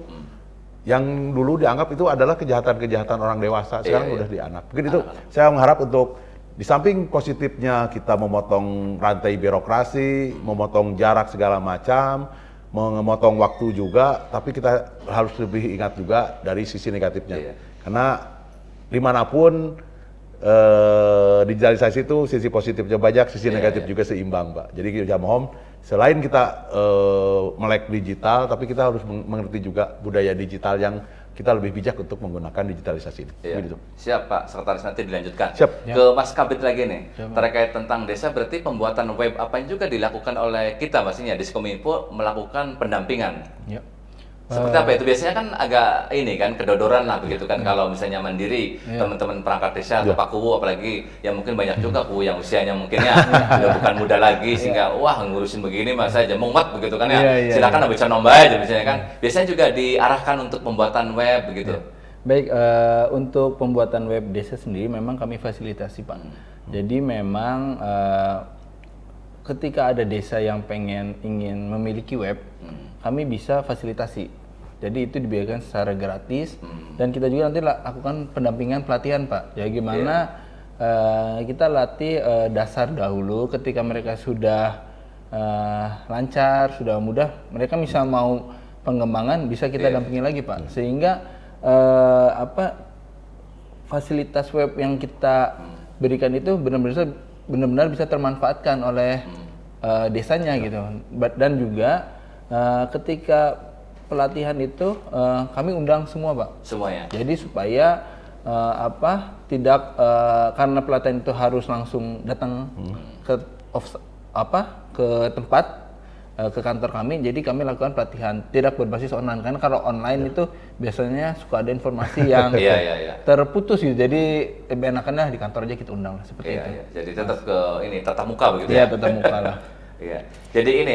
yang dulu dianggap itu adalah kejahatan-kejahatan orang dewasa, sekarang udah di anak. Mungkin itu saya mengharap untuk di samping positifnya kita memotong rantai birokrasi, memotong jarak segala macam, memotong waktu juga, tapi kita harus lebih ingat juga dari sisi negatifnya. Karena dimanapun digitalisasi itu sisi positifnya banyak, sisi negatif juga seimbang, Pak. Jadi kita mohon selain kita melek digital, tapi kita harus mengerti juga budaya digital yang kita lebih bijak untuk menggunakan digitalisasi ini. Gitu. Siap, Pak Sekretaris, nanti dilanjutkan. Siap. Ke Mas Kabit lagi nih, terkait tentang desa, berarti pembuatan web apa yang juga dilakukan oleh kita, maksudnya Diskominfo melakukan pendampingan. Seperti apa itu? Biasanya kan agak ini kan kedodoran lah begitu kan, kalau misalnya mandiri teman-teman perangkat desa atau Pak Kuwu, apalagi yang mungkin banyak juga Kuwu yang usianya mungkinnya sudah bukan muda lagi sehingga wah ngurusin begini mas aja mumet begitu kan ya. Silakan bisa nomba aja misalnya kan. Biasanya juga diarahkan untuk pembuatan web begitu. Baik, untuk pembuatan web desa sendiri memang kami fasilitasi, Pak. Jadi memang ketika ada desa yang ingin memiliki web, kami bisa fasilitasi. Jadi itu dibiarkan secara gratis, dan kita juga nanti lakukan pendampingan pelatihan, Pak. Ya gimana kita latih dasar dahulu, ketika mereka sudah lancar, sudah mudah, mereka bisa mau pengembangan bisa kita dampingi lagi, Pak. Sehingga fasilitas web yang kita berikan itu benar-benar bisa termanfaatkan oleh desanya gitu. Dan juga ketika pelatihan itu kami undang semua, Pak. Semuanya. Jadi supaya tidak karena pelatihan itu harus langsung datang ke tempat, ke kantor kami, jadi kami lakukan pelatihan tidak berbasis online, karena kalau online itu biasanya suka ada informasi yang terputus gitu, jadi lebih enakannya di kantor aja kita undang lah, seperti itu. Jadi tetap ke ini tatap muka begitu ya? Iya, tatap muka lah. Jadi ini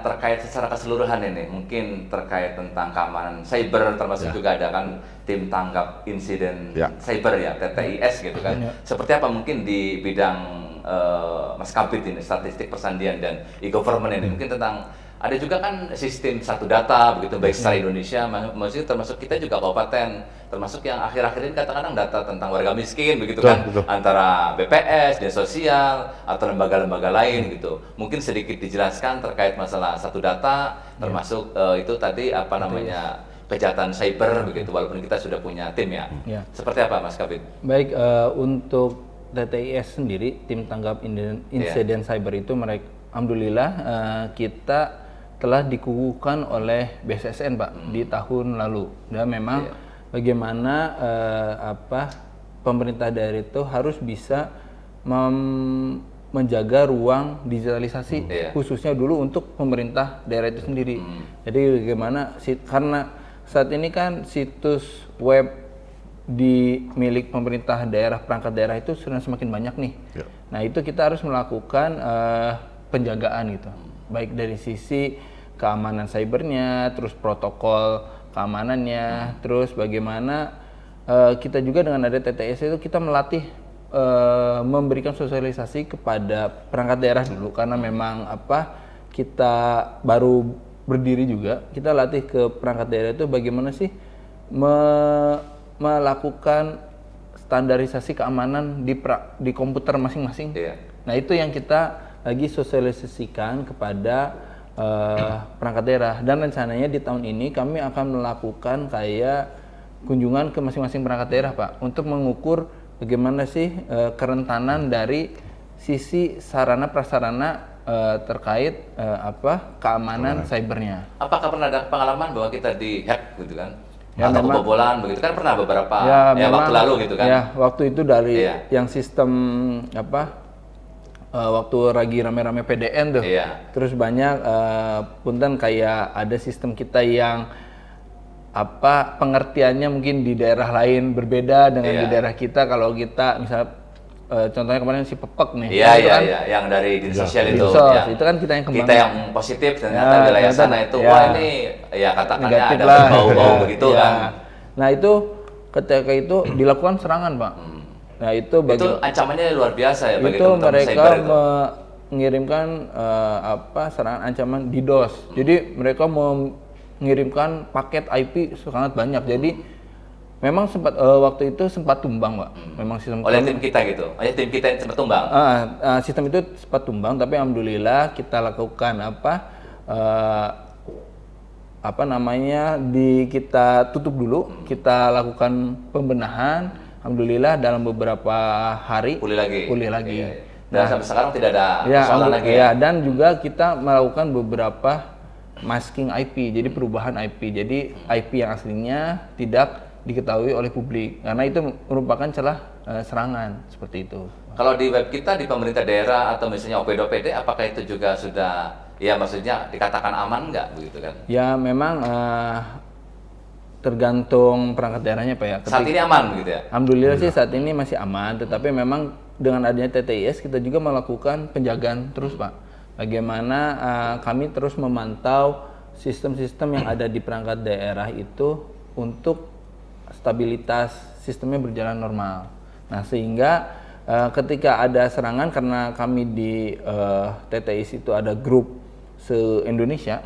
terkait secara keseluruhan ini, mungkin terkait tentang keamanan cyber, termasuk juga ada kan tim tanggap insiden cyber ya, TTIS gitu kan. Seperti apa mungkin di bidang Mas Kabit ini, statistik persandian dan e-government ini, mungkin tentang ada juga kan sistem satu data begitu, baik secara Indonesia, maksudnya termasuk kita juga kabupaten, termasuk yang akhir-akhir ini kadang-kadang data tentang warga miskin begitu kan, antara BPS, Dinas Sosial atau lembaga-lembaga lain gitu. Mungkin sedikit dijelaskan terkait masalah satu data, termasuk itu tadi kejahatan cyber begitu, walaupun kita sudah punya tim ya. Seperti apa, Mas Kabit? Baik, untuk TTIS sendiri, tim tanggap insiden cyber itu, mereka alhamdulillah kita telah dikukuhkan oleh BSSN, Pak, di tahun lalu. Dan memang bagaimana pemerintah daerah itu harus bisa menjaga ruang digitalisasi khususnya dulu untuk pemerintah daerah itu sendiri. Jadi bagaimana karena saat ini kan situs web di milik pemerintah daerah, perangkat daerah itu sudah semakin banyak nih. Nah itu kita harus melakukan penjagaan gitu, baik dari sisi keamanan cybernya, terus protokol keamanannya, terus bagaimana kita juga dengan ada TTS itu kita melatih memberikan sosialisasi kepada perangkat daerah dulu, karena memang kita baru berdiri juga, kita latih ke perangkat daerah itu bagaimana sih melakukan standarisasi keamanan di komputer masing-masing. Nah itu yang kita lagi sosialisasikan kepada perangkat daerah, dan rencananya di tahun ini kami akan melakukan kayak kunjungan ke masing-masing perangkat daerah Pak, untuk mengukur bagaimana sih kerentanan dari sisi sarana prasarana terkait keamanan cybernya. Apakah pernah ada pengalaman bahwa kita dihack gitu kan? Ya, atau memang, kebobolan begitu kan, pernah beberapa memang, waktu lalu gitu kan? Ya, waktu itu dari yang sistem waktu lagi rame-rame PDN tuh. Terus banyak punten kayak ada sistem kita yang pengertiannya mungkin di daerah lain berbeda dengan di daerah kita. Kalau kita misal contohnya kemarin si Pepek nih. Kan, yang dari di sosial itu. Itu kan kita yang kembangkan. Kita yang positif, ternyata wilayah sana itu wah ini ya katakannya negatif ada lah. bau-bau begitu kan. Nah itu ketika itu dilakukan serangan Pak. Nah itu ancamannya luar biasa ya bagi itu teman-teman mereka cyber itu. mengirimkan serangan ancaman DDoS. Jadi mereka mengirimkan paket IP sangat banyak. Jadi memang sempat waktu itu sempat tumbang Pak. Memang sistem oleh tim kita gitu. Tim kita yang sempat tumbang. Sistem itu sempat tumbang, tapi alhamdulillah kita lakukan kita tutup dulu, kita lakukan pembenahan. Alhamdulillah dalam beberapa hari pulih lagi. Dan sampai sekarang tidak ada persoalan lagi. Dan juga kita melakukan beberapa masking IP, jadi perubahan IP. Jadi IP yang aslinya tidak diketahui oleh publik, karena itu merupakan celah serangan seperti itu. Kalau di web kita di pemerintah daerah atau misalnya OPD, apakah itu juga sudah maksudnya dikatakan aman nggak begitu kan? Ya memang tergantung perangkat daerahnya Pak ya. Saat ini aman gitu ya? Alhamdulillah sih saat ini masih aman, tetapi memang dengan adanya TTIS kita juga melakukan penjagaan terus Pak. Bagaimana kami terus memantau sistem-sistem yang ada di perangkat daerah itu untuk stabilitas sistemnya berjalan normal. Nah sehingga ketika ada serangan, karena kami di TTIS itu ada grup se-Indonesia,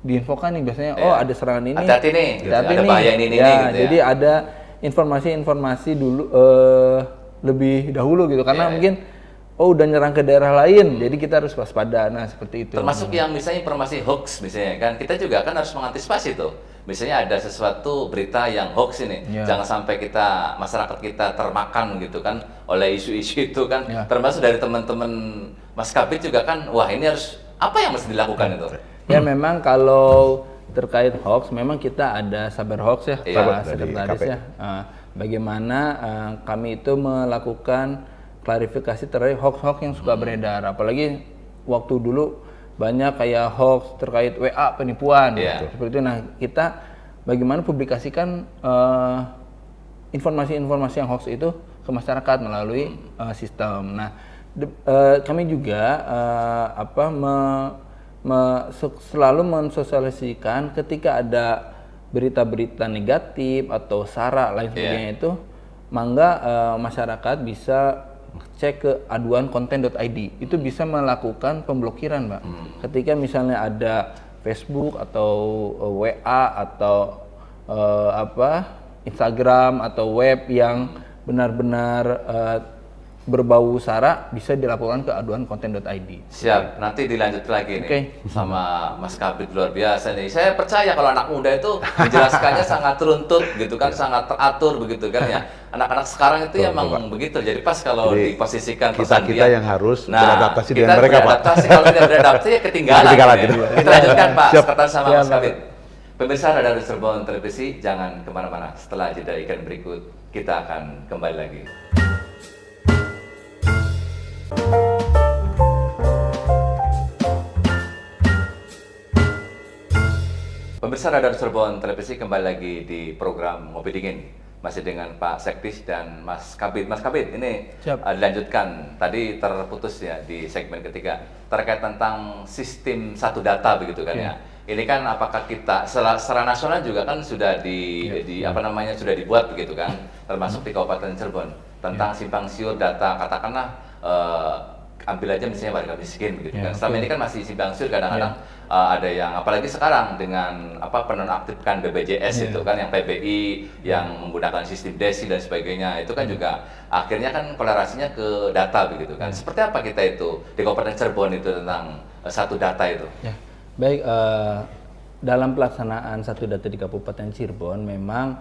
diinfokan nih biasanya, ada serangan ini, hati-hati nih, ada bahaya ini gitu jadi ada informasi-informasi dulu lebih dahulu gitu, karena mungkin udah nyerang ke daerah lain, jadi kita harus waspada. Nah seperti itu. Termasuk yang misalnya informasi hoax misalnya kan, kita juga kan harus mengantisipasi tuh. Misalnya ada sesuatu berita yang hoax ini, jangan sampai masyarakat kita termakan gitu kan oleh isu-isu itu kan. Termasuk dari teman-teman Mas Kabit juga kan, wah ini harus apa yang mesti dilakukan itu? Ya memang kalau terkait hoax, memang kita ada Saber Hoax ya, Pak Sekretaris ya. Bagaimana kami itu melakukan klarifikasi terkait hoax-hoax yang suka beredar, apalagi waktu dulu banyak kayak hoax terkait WA penipuan, seperti itu. Nah kita bagaimana publikasikan informasi-informasi yang hoax itu ke masyarakat melalui sistem. Nah kami juga selalu mensosialisasikan ketika ada berita-berita negatif atau sara lain sebagainya itu, mangga masyarakat bisa cek ke aduankonten.id, itu bisa melakukan pemblokiran Pak. Ketika misalnya ada Facebook atau WA atau Instagram atau web yang benar-benar berbau sara, bisa dilaporkan ke aduankonten.id. Siap, nanti dilanjut lagi nih sama Mas Kabit, luar biasa nih. Saya percaya kalau anak muda itu menjelaskannya sangat runtut gitu kan, sangat teratur begitu kan ya. Anak-anak sekarang itu emang begitu. Jadi pas kalau diposisikan kita yang harus beradaptasi dengan mereka Pak. Kalau tidak beradaptasi ya ketinggalan. Kita lanjutkan Pak, sekretaris sama Mas Kabit. Pemirsa Radar Cirebon Televisi, jangan kemana-mana. Setelah jeda iklan berikut, kita akan kembali lagi. Pemirsa Radar Cirebon Televisi, kembali lagi di program Ngopi Dingin. Masih dengan Pak Sekdis dan Mas Kabid. Mas Kabid, ini dilanjutkan. Tadi terputus ya di segmen ketiga terkait tentang sistem satu data begitu kan ya. Ini kan apakah kita secara nasional juga kan sudah sudah dibuat begitu kan, termasuk di Kabupaten Cirebon tentang simpang siur data, katakanlah ambil aja misalnya warga miskin begitu kan. Selama ini kan masih simpang siur, kadang-kadang ada yang apalagi sekarang dengan penonaktifkan BPJS itu kan, yang PBI yang menggunakan sistem desi dan sebagainya, itu kan juga akhirnya kan kolerasinya ke data begitu kan. Seperti apa kita itu di Kabupaten Cirebon itu tentang satu data itu? Ya. Baik, dalam pelaksanaan satu data di Kabupaten Cirebon memang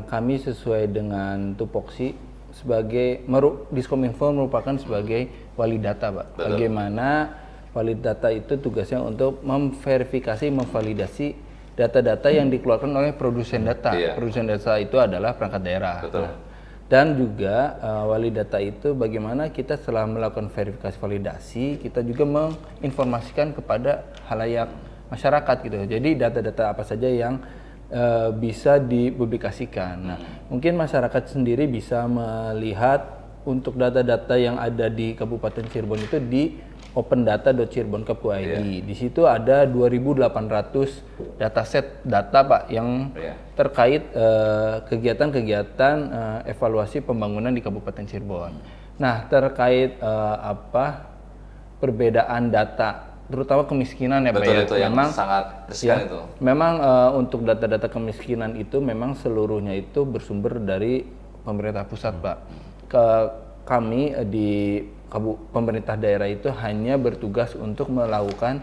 kami sesuai dengan tupoksi sebagai Diskominfo merupakan sebagai wali data, Pak. Betul. Bagaimana wali data itu tugasnya untuk memverifikasi, memvalidasi data-data yang dikeluarkan oleh produsen data. Produsen data itu adalah perangkat daerah. Betul. Dan juga wali data itu bagaimana kita setelah melakukan verifikasi validasi, kita juga menginformasikan kepada halayak masyarakat gitu. Jadi data-data apa saja yang bisa dipublikasikan. Nah, mungkin masyarakat sendiri bisa melihat untuk data-data yang ada di Kabupaten Cirebon itu di opendata.cirebon.kpu.id. Di situ ada 2.800 dataset data, Pak, yang terkait kegiatan-kegiatan evaluasi pembangunan di Kabupaten Cirebon. Nah, terkait perbedaan data, terutama kemiskinan ya, Pak. Betul, ya. itu yang memang sangat riskan itu. Memang untuk data-data kemiskinan itu memang seluruhnya itu bersumber dari pemerintah pusat, Pak. Kami di pemerintah daerah itu hanya bertugas untuk melakukan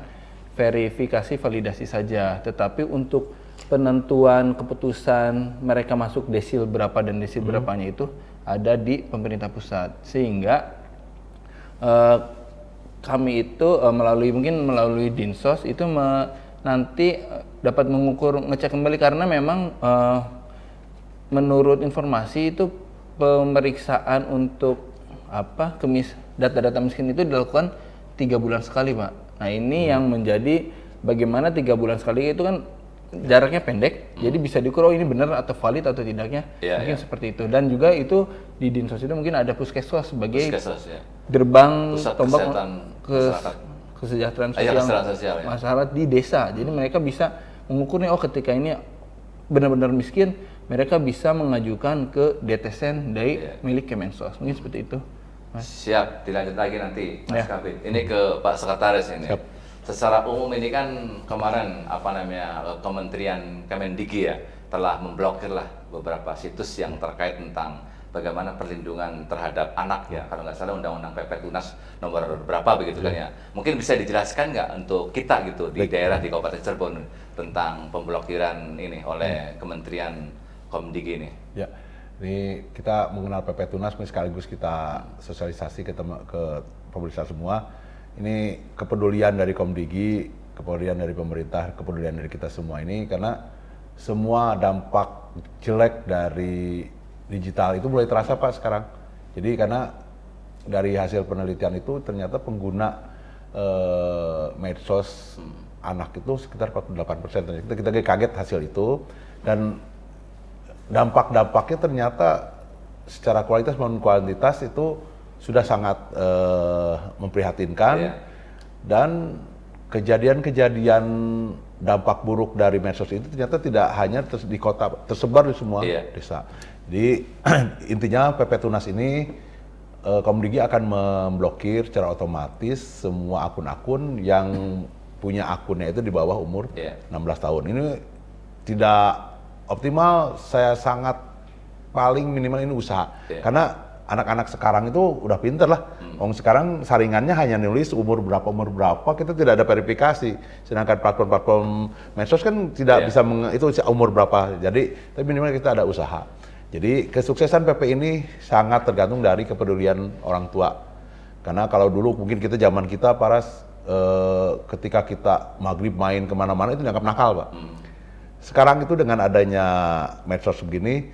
verifikasi validasi saja, tetapi untuk penentuan keputusan mereka masuk desil berapa dan desil berapanya itu ada di pemerintah pusat, sehingga kami itu melalui Dinsos itu nanti dapat mengukur, ngecek kembali, karena memang menurut informasi itu pemeriksaan untuk data-data miskin itu dilakukan 3 bulan sekali, Pak. Nah, ini yang menjadi bagaimana 3 bulan sekali itu kan jaraknya pendek, jadi bisa diukur ini benar atau valid atau tidaknya, mungkin seperti itu. Dan juga itu di Dinsos itu mungkin ada Puskeswas sebagai gerbang tombak kesejahteraan sosial masyarakat di desa. Jadi mereka bisa mengukur nih, ketika ini benar-benar miskin, mereka bisa mengajukan ke DTSen dari milik Kemensos. Mungkin seperti itu, Mas. Siap, dilanjut lagi nanti, Mas Kabid. Ini ke Pak Sekretaris ini. Secara umum ini kan kemarin Kementerian Kemendikbud ya telah memblokir lah beberapa situs yang terkait tentang bagaimana perlindungan terhadap anak ya, kalau nggak salah Undang-Undang PP Tunas nomor berapa begitu kan ya. Mungkin bisa dijelaskan nggak untuk kita gitu di daerah di Kabupaten Cirebon tentang pemblokiran ini oleh Kementerian Kemendikbud ini? Ya, ini kita mengenal PP Tunas sekaligus kita sosialisasi ke pemirsa semua. Ini kepedulian dari Kemendikbud, kepedulian dari pemerintah, kepedulian dari kita semua ini, karena semua dampak jelek dari digital itu mulai terasa, Pak, sekarang. Jadi karena dari hasil penelitian itu ternyata pengguna medsos anak itu sekitar 48%. Kita kaget hasil itu, dan dampak-dampaknya ternyata secara kualitas maupun kuantitas itu sudah sangat memprihatinkan. Dan kejadian-kejadian dampak buruk dari medsos itu ternyata tidak hanya di kota, tersebar di semua desa. Jadi intinya PP Tunas ini Kemendikbud akan memblokir secara otomatis semua akun-akun yang punya akunnya itu di bawah umur 16 tahun. Ini tidak optimal, saya sangat paling minimal ini usaha. Karena anak-anak sekarang itu udah pinter lah. Sekarang saringannya hanya nulis umur berapa, kita tidak ada verifikasi. Sedangkan platform-platform medsos kan tidak bisa itu umur berapa. Jadi tapi minimal kita ada usaha. Jadi kesuksesan PP ini sangat tergantung dari kepedulian orang tua. Karena kalau dulu mungkin zaman kita ketika kita maghrib main kemana-mana itu dianggap nakal, Pak. sekarang itu dengan adanya medsos begini,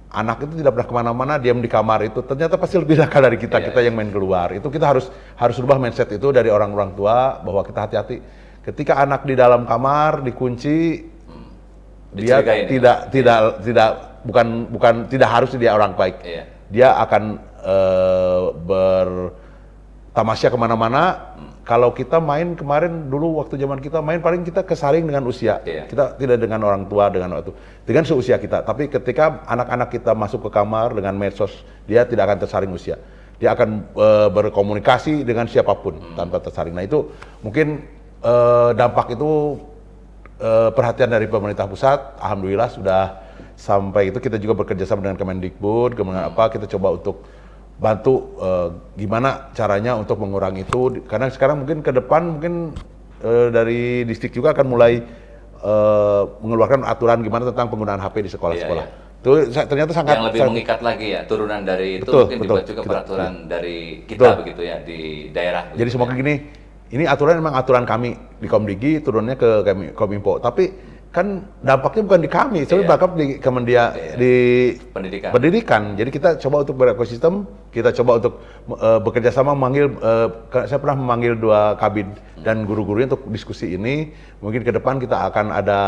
anak itu tidak pernah kemana-mana, diam di kamar itu ternyata pasti lebih nakal dari kita, kita yang main keluar. Itu kita harus rubah mindset itu dari orang-orang tua, bahwa kita hati-hati. Ketika anak di dalam kamar dikunci, dia tidak harus dia orang baik. Dia akan bertamasya kemana-mana. Kalau kita main kemarin dulu waktu zaman kita main, paling kita kesaring dengan usia. Kita tidak dengan orang tua, dengan seusia kita. Tapi ketika anak-anak kita masuk ke kamar dengan medsos, dia tidak akan tersaring usia. Dia akan berkomunikasi dengan siapapun tanpa tersaring. Nah itu mungkin dampak itu perhatian dari pemerintah pusat. Alhamdulillah sudah sampai itu. Kita juga bekerja sama dengan Kemendikbud, kita coba untuk bantu gimana caranya untuk mengurangi itu, karena sekarang mungkin ke depan mungkin dari distrik juga akan mulai mengeluarkan aturan gimana tentang penggunaan HP di sekolah-sekolah. Itu ternyata sangat yang lebih mengikat lagi ya, turunan dari itu mungkin dibuat juga peraturan dari kita begitu ya di daerah. Jadi semoga gini, ini aturan memang aturan kami di Komdigi, turunnya ke Kominfo, tapi kan dampaknya bukan di kami, tapi bakal di Kemendia di pendidikan. Jadi kita coba untuk berekosistem, kita coba untuk bekerja sama memanggil, saya pernah memanggil 2 kabin dan guru-gurunya untuk diskusi ini. Mungkin ke depan kita akan ada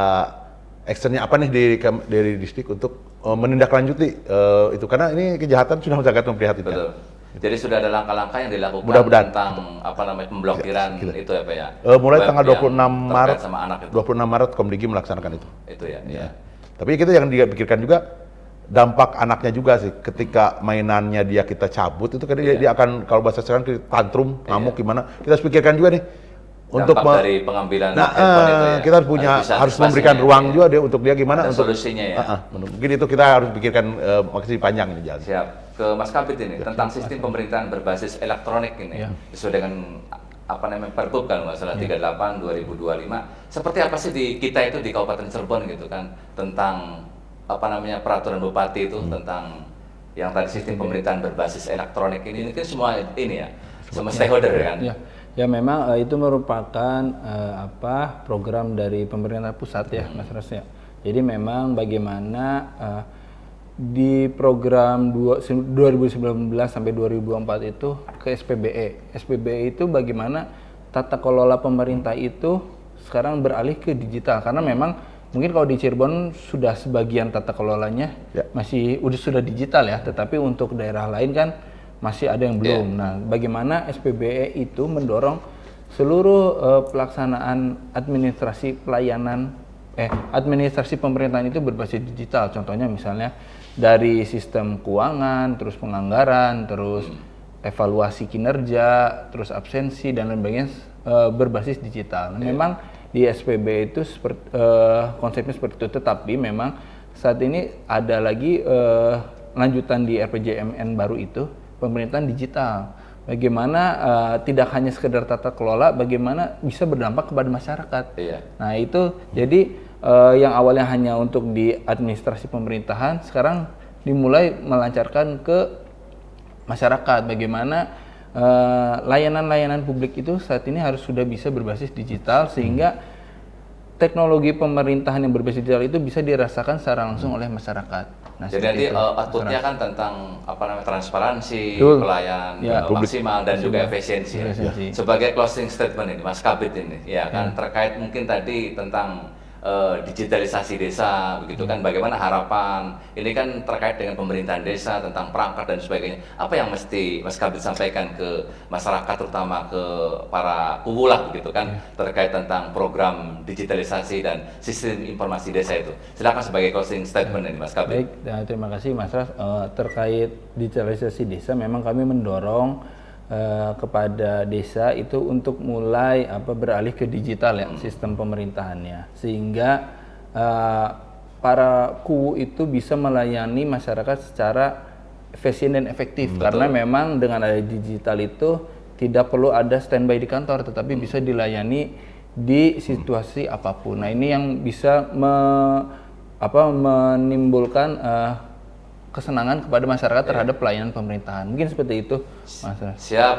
actionnya apa nih dari distrik untuk menindaklanjuti itu, karena ini kejahatan sudah sangat memprihatinkan. Betul. Jadi sudah ada langkah-langkah yang dilakukan tentang pemblokiran itu ya Pak ya? Mulai tanggal 26 Maret, sama anak itu. 26 Maret Komdigi melaksanakan itu. Itu ya. Tapi kita yang dipikirkan juga dampak anaknya juga sih, ketika mainannya kita cabut itu kan dia akan, kalau bahasa sekarang tantrum, ngamuk gimana. Kita harus pikirkan juga nih untuk dari pengambilan handphone itu ya. Kita harus memberikan ruang juga untuk dia gimana ada untuk solusinya ya. Mungkin itu kita harus pikirkan masih panjang ini jalan. Siap. Ke Mas Kabit ini tentang sistem pemerintahan berbasis elektronik ini sesuai dengan Perpub kalau nggak salah 38 2025. Seperti apa sih di kita itu di Kabupaten Cirebon gitu kan tentang peraturan bupati itu tentang yang tadi sistem pemerintahan berbasis elektronik ini kan semua ini ya, semua stakeholder kan. Ya memang itu merupakan program dari pemerintah pusat ya Mas Ras ya. Jadi memang bagaimana di program 2019 sampai 2024 itu ke SPBE. SPBE itu bagaimana tata kelola pemerintah itu sekarang beralih ke digital, karena memang mungkin kalau di Cirebon sudah sebagian tata kelolanya sudah digital ya, tetapi untuk daerah lain kan masih ada yang belum. Nah, bagaimana SPBE itu mendorong seluruh pelaksanaan administrasi administrasi pemerintahan itu berbasis digital. Contohnya misalnya dari sistem keuangan, terus penganggaran, terus evaluasi kinerja, terus absensi dan lain sebagainya berbasis digital. Nah, memang di SPB itu konsepnya seperti itu, tetapi memang saat ini ada lagi lanjutan di RPJMN baru itu pemerintahan digital. Bagaimana tidak hanya sekedar tata kelola, bagaimana bisa berdampak kepada masyarakat. Nah itu jadi yang awalnya hanya untuk di administrasi pemerintahan, sekarang dimulai melancarkan ke masyarakat. Bagaimana layanan-layanan publik itu saat ini harus sudah bisa berbasis digital, sehingga teknologi pemerintahan yang berbasis digital itu bisa dirasakan secara langsung oleh masyarakat. Nah, jadi nanti outputnya kan tentang transparansi, pelayan maksimal dan juga efisiensi. Sebagai closing statement ini, Mas Kabit ini, ya kan terkait mungkin tadi tentang digitalisasi desa, begitu kan? Bagaimana harapan? Ini kan terkait dengan pemerintahan desa, tentang perangkat dan sebagainya. Apa yang mesti Mas Kabit sampaikan ke masyarakat, terutama ke para kubulah, begitu kan? Terkait tentang program digitalisasi dan sistem informasi desa itu. Silakan sebagai closing statement ini, Mas Kabit. Baik, terima kasih Mas Ras. Terkait digitalisasi desa, memang kami mendorong kepada desa itu untuk mulai beralih ke digital ya, sistem pemerintahannya, sehingga para kuwu itu bisa melayani masyarakat secara efisien dan efektif. Karena memang dengan ada digital itu tidak perlu ada standby di kantor, tetapi bisa dilayani di situasi apapun. Nah ini yang bisa menimbulkan kesenangan kepada masyarakat terhadap pelayanan pemerintahan. Mungkin seperti itu, Mas. Siap,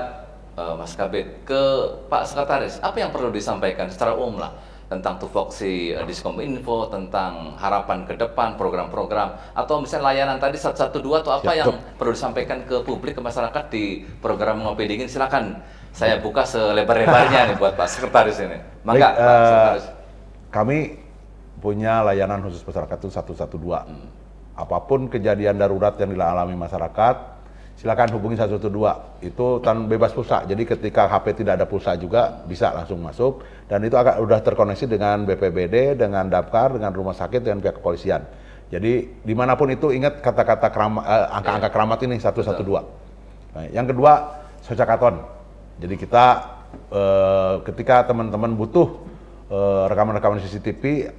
Mas Kabit. Ke Pak Sekretaris, apa yang perlu disampaikan secara umum lah tentang tupoksi Diskominfo, tentang harapan ke depan, program-program, atau misalnya layanan tadi 112 atau apa Siap, yang perlu disampaikan ke publik, ke masyarakat di program Ngopi Dingin, silakan. Saya buka selebar-lebarnya nih buat Pak Sekretaris ini. Maka Baik, Pak Sekretaris. kami punya layanan khusus masyarakat itu 112. Apapun kejadian darurat yang dialami masyarakat, silakan hubungi 112. Itu bebas pulsa. Jadi ketika HP tidak ada pulsa juga bisa langsung masuk, dan itu udah terkoneksi dengan BPBD, dengan Damkar, dengan rumah sakit, dengan pihak kepolisian. Jadi dimanapun itu ingat kata-kata angka-angka keramat ini 112. Nah, yang kedua, Socakaton. Jadi kita ketika teman-teman butuh rekaman-rekaman CCTV,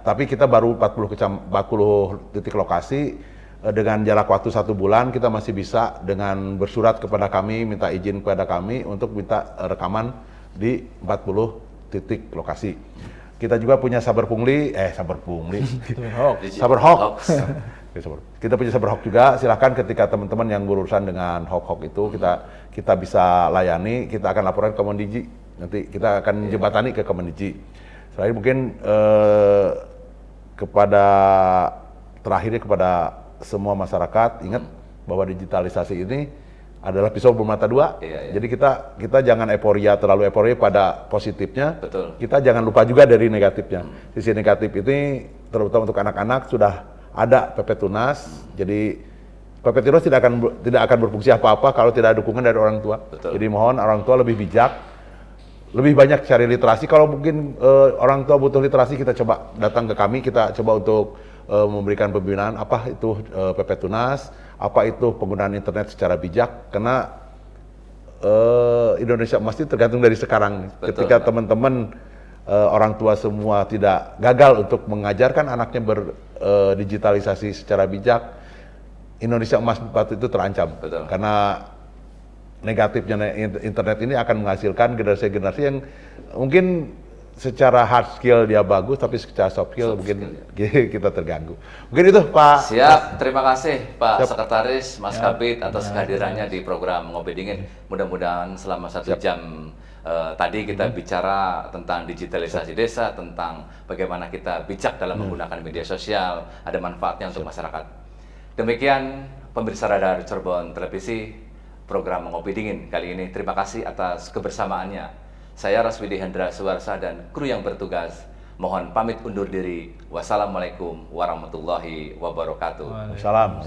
tapi kita baru 40 titik lokasi, dengan jarak waktu 1 bulan kita masih bisa dengan bersurat kepada kami, minta izin kepada kami untuk minta rekaman di 40 titik lokasi. Kita juga punya Saber Hoax. Kita punya Saber Hoax juga. Silahkan ketika teman-teman yang berurusan dengan hoax itu kita bisa layani. Kita akan laporan ke Kemendiji. Nanti kita akan jembatani ke Kemendiji. Selain mungkin terakhirnya kepada semua masyarakat, ingat bahwa digitalisasi ini adalah pisau bermata dua. Jadi kita jangan terlalu euforia pada positifnya. Betul. Kita jangan lupa juga dari negatifnya. Sisi negatif ini terutama untuk anak-anak sudah ada PP Tunas. Jadi PP Tunas tidak akan berfungsi apa-apa kalau tidak ada dukungan dari orang tua. Betul. Jadi mohon orang tua lebih bijak, lebih banyak cari literasi. Kalau mungkin orang tua butuh literasi, kita coba datang ke kami, kita coba untuk memberikan pembinaan apa itu PP Tunas, apa itu penggunaan internet secara bijak, karena Indonesia Emas itu tergantung dari sekarang. Betul, ketika teman-teman orang tua semua tidak gagal untuk mengajarkan anaknya digitalisasi secara bijak, Indonesia Emas waktu itu terancam. Betul. Karena negatifnya internet ini akan menghasilkan generasi-generasi yang mungkin secara hard skill dia bagus, tapi secara soft skill mungkin kita terganggu. Mungkin itu Pak. Siap, terima kasih Pak Siap. Sekretaris Mas Kabit atas kehadirannya di program Ngopi Dingin. Mudah-mudahan selama 1 jam tadi kita bicara tentang digitalisasi desa, tentang bagaimana kita bijak dalam menggunakan media sosial, ada manfaatnya untuk masyarakat. Demikian pemirsa Radar Cirebon Televisi, program Ngopi Dingin kali ini. Terima kasih atas kebersamaannya. Saya Raswidi Hendra Suwarsa dan kru yang bertugas mohon pamit undur diri. Wassalamualaikum warahmatullahi wabarakatuh. Salam.